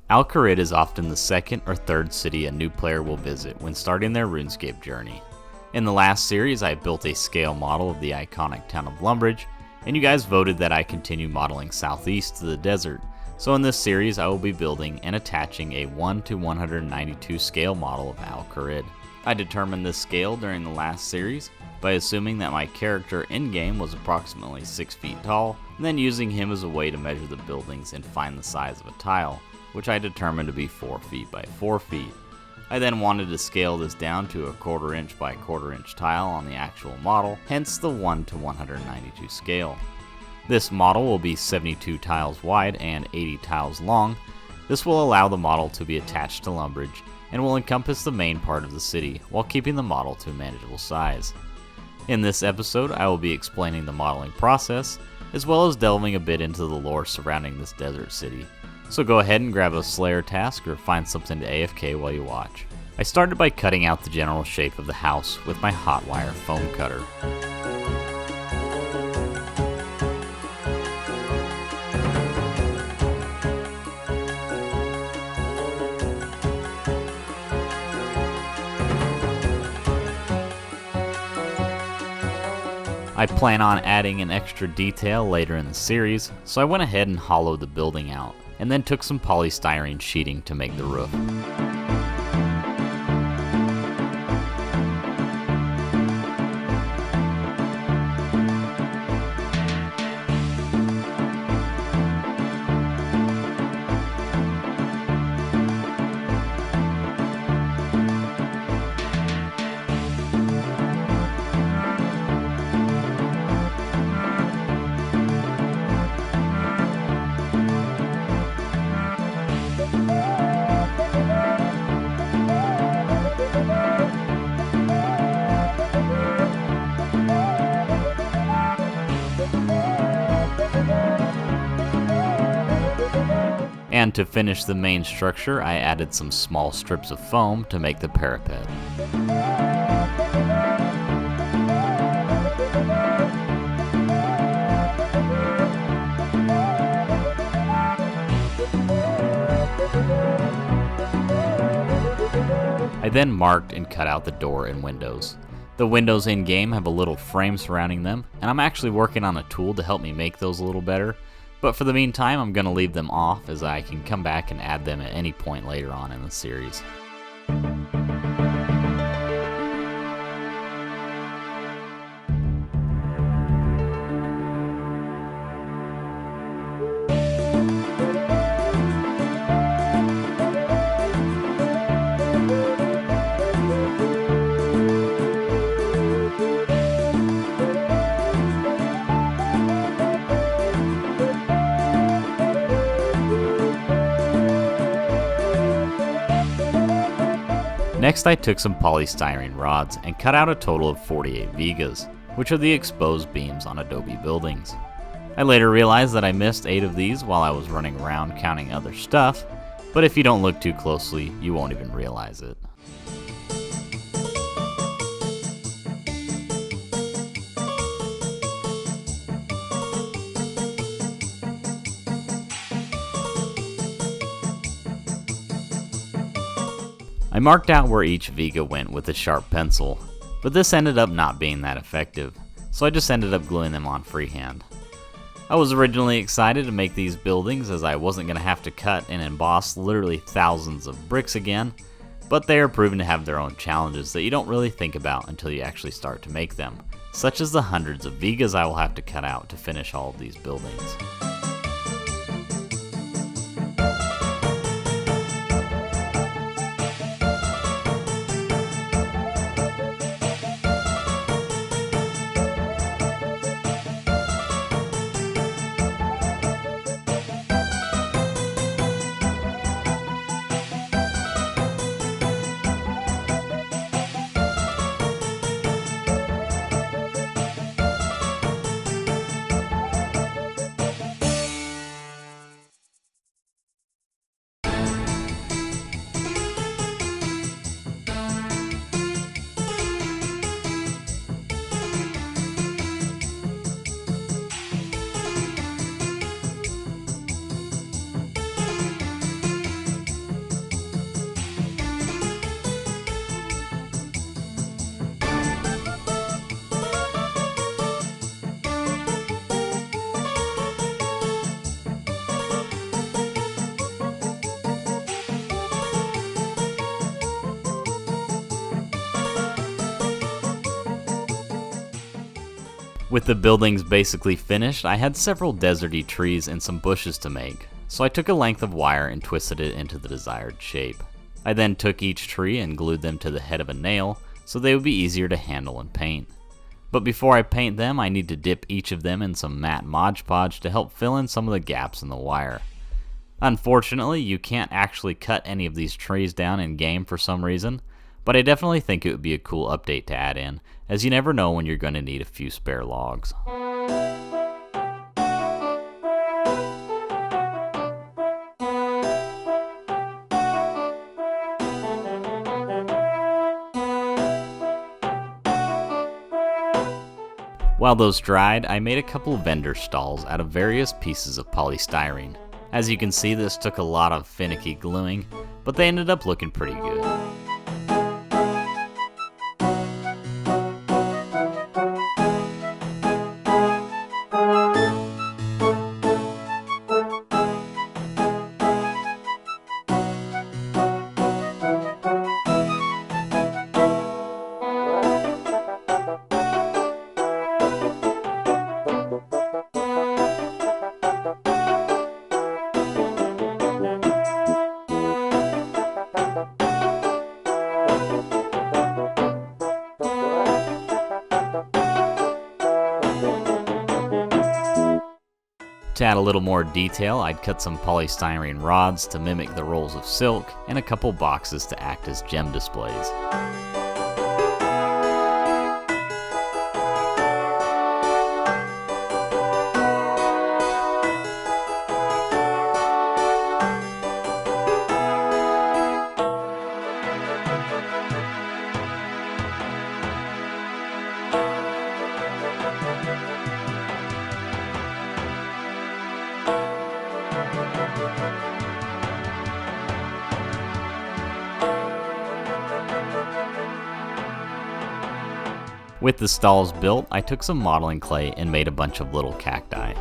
Kharid is often the second or third city a new player will visit when starting their RuneScape journey. In the last series, I built a scale model of the iconic town of Lumbridge, and you guys voted that I continue modeling southeast to the desert, so in this series I will be building and attaching a 1:192 scale model of Kharid. I determined this scale during the last series by assuming that my character in-game was approximately 6 feet tall, and then using him as a way to measure the buildings and find the size of a tile, which I determined to be 4 feet by 4 feet. I then wanted to scale this down to a 1/4 inch by 1/4 inch tile on the actual model, hence the 1:192 scale. This model will be 72 tiles wide and 80 tiles long. This will allow the model to be attached to Lumbridge and will encompass the main part of the city while keeping the model to a manageable size. In this episode, I will be explaining the modeling process, as well as delving a bit into the lore surrounding this desert city. So go ahead and grab a Slayer task or find something to AFK while you watch. I started by cutting out the general shape of the house with my hot wire foam cutter. I plan on adding an extra detail later in the series, so I went ahead and hollowed the building out, and then took some polystyrene sheeting to make the roof. And to finish the main structure, I added some small strips of foam to make the parapet. I then marked and cut out the door and windows. The windows in-game have a little frame surrounding them, and I'm actually working on a tool to help me make those a little better. But for the meantime, I'm going to leave them off as I can come back and add them at any point later on in the series. Next, I took some polystyrene rods and cut out a total of 48 vigas, which are the exposed beams on adobe buildings. I later realized that I missed 8 of these while I was running around counting other stuff, but if you don't look too closely, you won't even realize it. I marked out where each viga went with a sharp pencil, but this ended up not being that effective, so I just ended up gluing them on freehand. I was originally excited to make these buildings as I wasn't going to have to cut and emboss literally thousands of bricks again, but they are proven to have their own challenges that you don't really think about until you actually start to make them, such as the hundreds of vigas I will have to cut out to finish all of these buildings. With the buildings basically finished, I had several deserty trees and some bushes to make, so I took a length of wire and twisted it into the desired shape. I then took each tree and glued them to the head of a nail so they would be easier to handle and paint. But before I paint them, I need to dip each of them in some matte Mod Podge to help fill in some of the gaps in the wire. Unfortunately, you can't actually cut any of these trees down in game for some reason, but I definitely think it would be a cool update to add in, as you never know when you're going to need a few spare logs. While those dried, I made a couple vendor stalls out of various pieces of polystyrene. As you can see, this took a lot of finicky gluing, but they ended up looking pretty good. To add a little more detail, I'd cut some polystyrene rods to mimic the rolls of silk, and a couple boxes to act as gem displays. With the stalls built, I took some modeling clay and made a bunch of little cacti.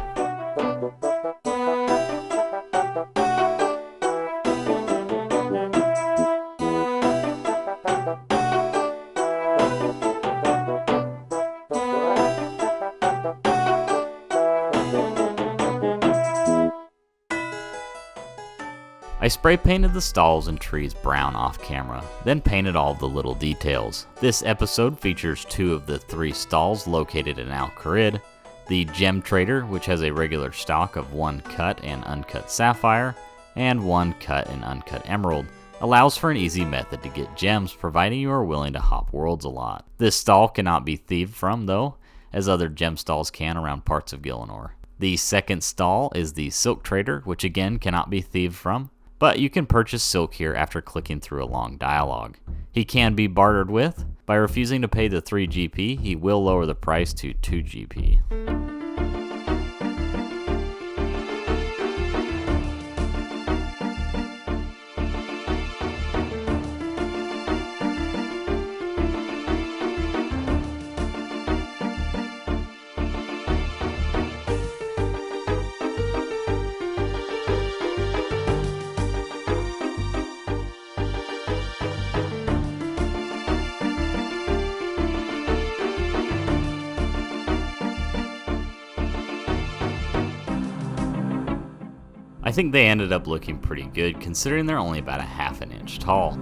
I spray painted the stalls and trees brown off camera, then painted all of the little details. This episode features 2 of the 3 stalls located in Kharid, the Gem Trader, which has a regular stock of 1 cut and uncut sapphire, and 1 cut and uncut emerald, allows for an easy method to get gems providing you are willing to hop worlds a lot. This stall cannot be thieved from though, as other gem stalls can around parts of Gielinor. The second stall is the Silk Trader, which again cannot be thieved from, but you can purchase silk here after clicking through a long dialogue. He can be bartered with. By refusing to pay the 3 GP, he will lower the price to 2 GP. I think they ended up looking pretty good considering they're only about a ½ an inch tall.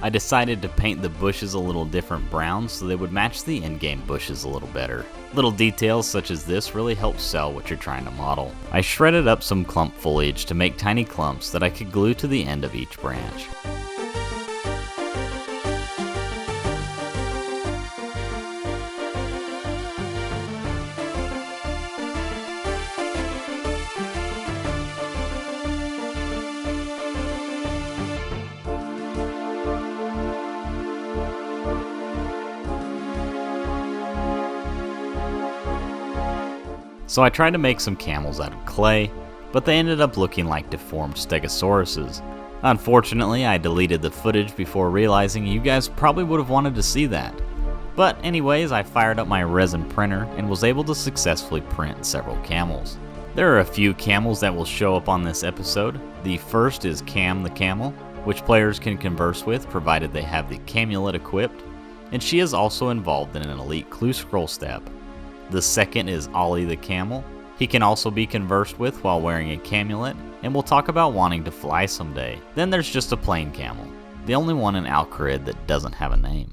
I decided to paint the bushes a little different brown so they would match the in-game bushes a little better. Little details such as this really help sell what you're trying to model. I shredded up some clump foliage to make tiny clumps that I could glue to the end of each branch. So I tried to make some camels out of clay, but they ended up looking like deformed stegosauruses. Unfortunately, I deleted the footage before realizing you guys probably would have wanted to see that. But anyways, I fired up my resin printer and was able to successfully print several camels. There are a few camels that will show up on this episode. The first is Cam the camel, which players can converse with provided they have the Camulet equipped, and she is also involved in an elite clue scroll step. The second is Ollie the Camel. He can also be conversed with while wearing a Camulet, and will talk about wanting to fly someday. Then there's just a plain camel, the only one in Kharid that doesn't have a name.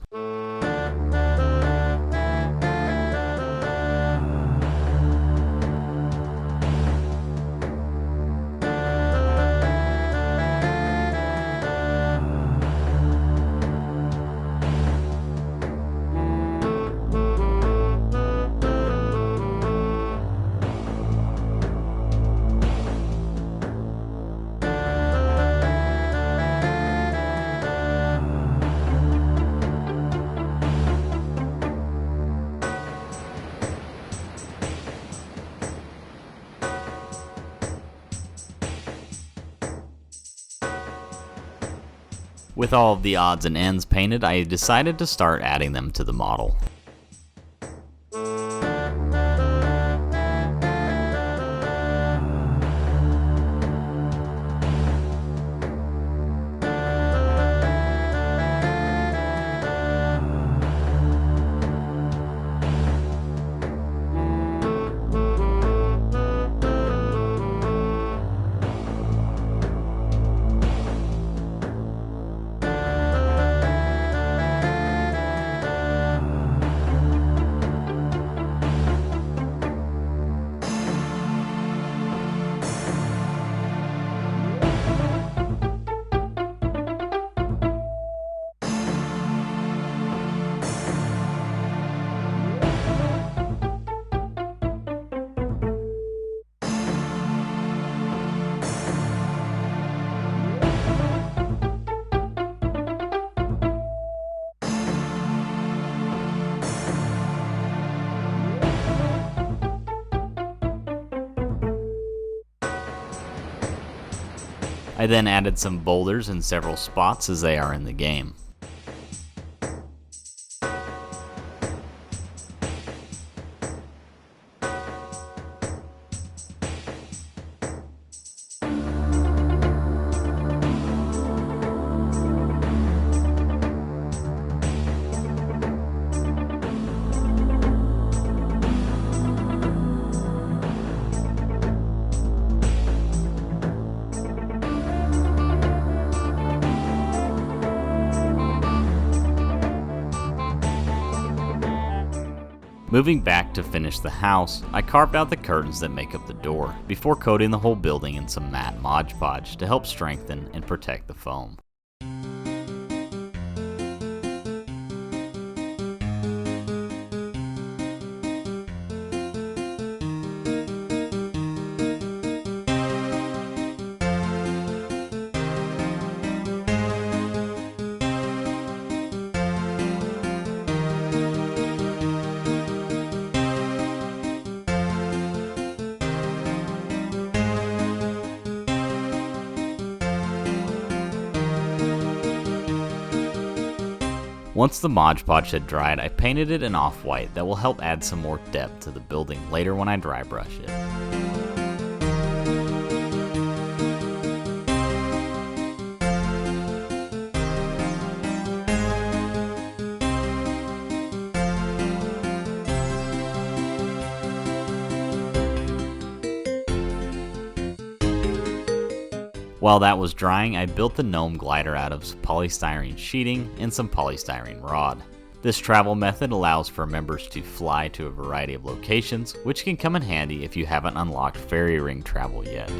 With all of the odds and ends painted, I decided to start adding them to the model. I then added some boulders in several spots as they are in the game. Moving back to finish the house, I carved out the curtains that make up the door, before coating the whole building in some matte Mod Podge to help strengthen and protect the foam. Once the Mod Podge had dried, I painted it an off-white that will help add some more depth to the building later when I dry brush it. While that was drying, I built the Gnome Glider out of polystyrene sheeting and some polystyrene rod. This travel method allows for members to fly to a variety of locations, which can come in handy if you haven't unlocked Fairy Ring travel yet.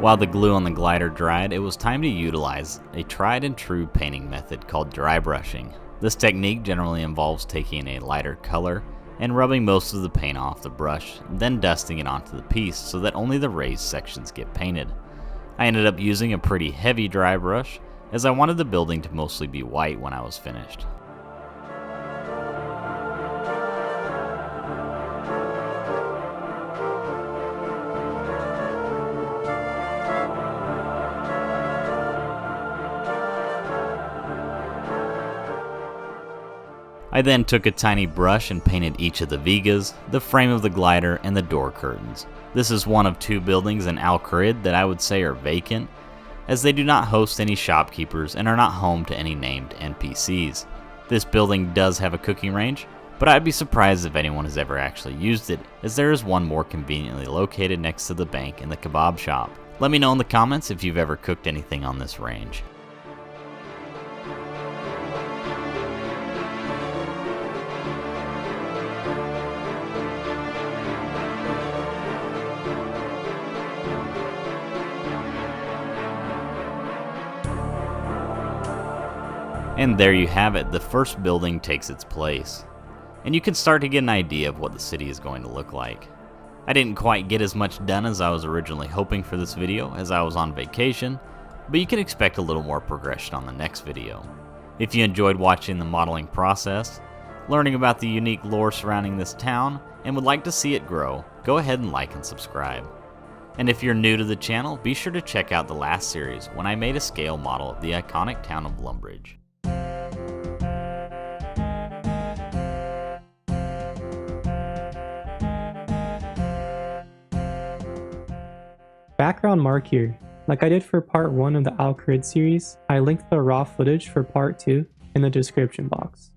While the glue on the glider dried, it was time to utilize a tried and true painting method called dry brushing. This technique generally involves taking a lighter color and rubbing most of the paint off the brush, then dusting it onto the piece so that only the raised sections get painted. I ended up using a pretty heavy dry brush as I wanted the building to mostly be white when I was finished. I then took a tiny brush and painted each of the vigas, the frame of the glider, and the door curtains. This is one of 2 buildings in Kharid that I would say are vacant, as they do not host any shopkeepers and are not home to any named NPCs. This building does have a cooking range, but I'd be surprised if anyone has ever actually used it, as there is one more conveniently located next to the bank and the kebab shop. Let me know in the comments if you've ever cooked anything on this range. And there you have it, the first building takes its place. And you can start to get an idea of what the city is going to look like. I didn't quite get as much done as I was originally hoping for this video as I was on vacation, but you can expect a little more progression on the next video. If you enjoyed watching the modeling process, learning about the unique lore surrounding this town, and would like to see it grow, go ahead and like and subscribe. And if you're new to the channel, be sure to check out the last series when I made a scale model of the iconic town of Lumbridge. Background mark here. Like I did for part 1 of the Kharid series, I linked the raw footage for part 2 in the description box.